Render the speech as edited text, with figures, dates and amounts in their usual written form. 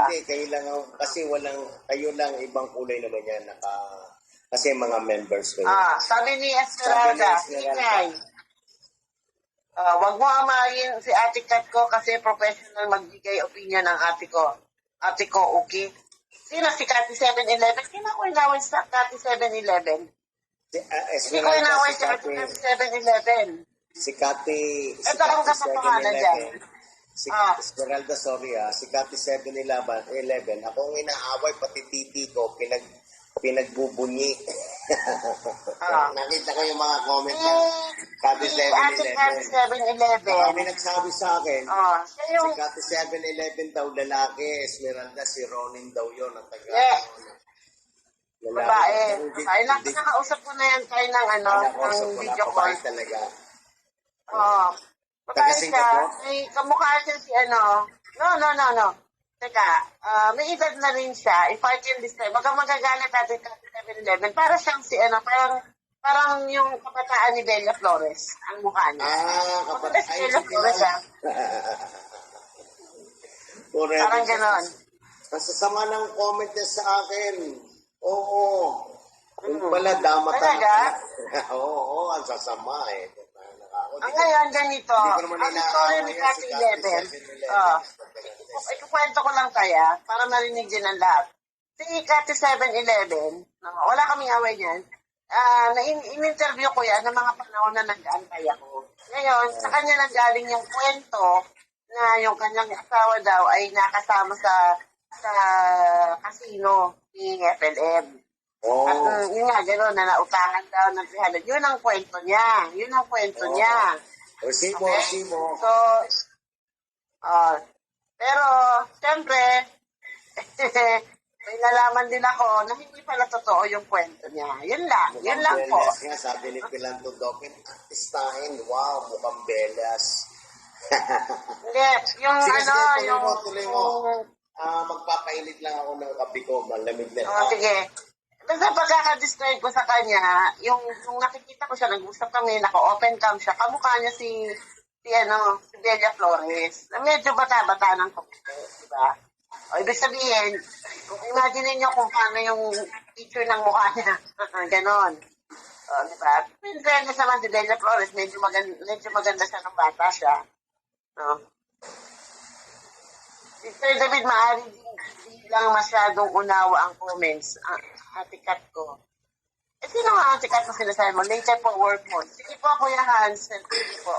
Hindi, kayo lang, kasi kayo lang, ibang kulay naman yan, kasi mga members kayo. Sabi ni Esmeralda, ingay. Wag mo amayin si Ate Kat ko kasi professional magbigay opinion ng ate ko. Ate ko, okay? Sino si Kati 7-Eleven? Sino ko inaway sa Kati 7-Eleven? Hindi ko inaway si Kati 7-Eleven. Si Kati Ito ang kapapangalan dyan. Si Esmeralda, sorry si Kati 7-Eleven. Ako ang inaaway, pati titi ko, pinagbubunyi. Nakita ko yung mga comment na Kati 7-Eleven. Kami nagsabi sa akin, si Kati 7-Eleven daw lalaki, Esmeralda, si Ronin daw yun, ang taga. Yes. Babae. Ay, nakakausap ko na yan tayo ng video call. Talaga. Babae siya. May kamukha siya si No. Teka, may edad na rin siya. If I can describe, magagalit natin Kati 7-Eleven. Para siyang si parang yung kabataan ni Bella Flores, ang mukha niya. Kabataan si Bella Flores, Parang ganon. Ang sasama ng comment niya sa akin. Oo. Yung pala, damat talaga? Oo, ang sasama Ngayon, ganito. Ang story ni Kati 11. Ikukwento ko lang kaya, para marinig din ang lahat. Si Kati 7-Eleven, wala kaming away niyan, in-interview ko yan ng mga panahon na nag-aantay ako. Ngayon, sa kanya nanggaling yung kwento na yung kanyang asawa daw ay nakasama sa casino ni FLM. At yun nga, gano'n, na nautangan daw ng 300. Yun ang kwento niya. Resibo. So, pero, siyempre, may nalaman din ako na hindi pala totoo yung kwento niya. Yun lang po. Nga, sabi ni Pilanto Dokin, artistahin, wow, mukhang belas. Hindi, yung tuloy mo. Magpapainit lang ako ng kape ko, malamig na. Sige. Basta pagkaka-describe ko sa kanya, yung nakikita ko siya, nag-usap kami, naka-open cam siya, kamukha niya si Bella Flores, na medyo bata-bata ng komite, diba? O, ibig sabihin, kung imagine niyo kung paano yung picture ng mukha niya, ganon. O, diba? Pinreless naman si Bella Flores, medyo maganda siya nung bata siya. No? Si Sir David, maaari hindi lang masyadong unawa ang comments, Ate Kat ko. Sino nga Ate Kat na sinasabi mo? Later po work mo. Sige po, Kuya Hans. Sige po.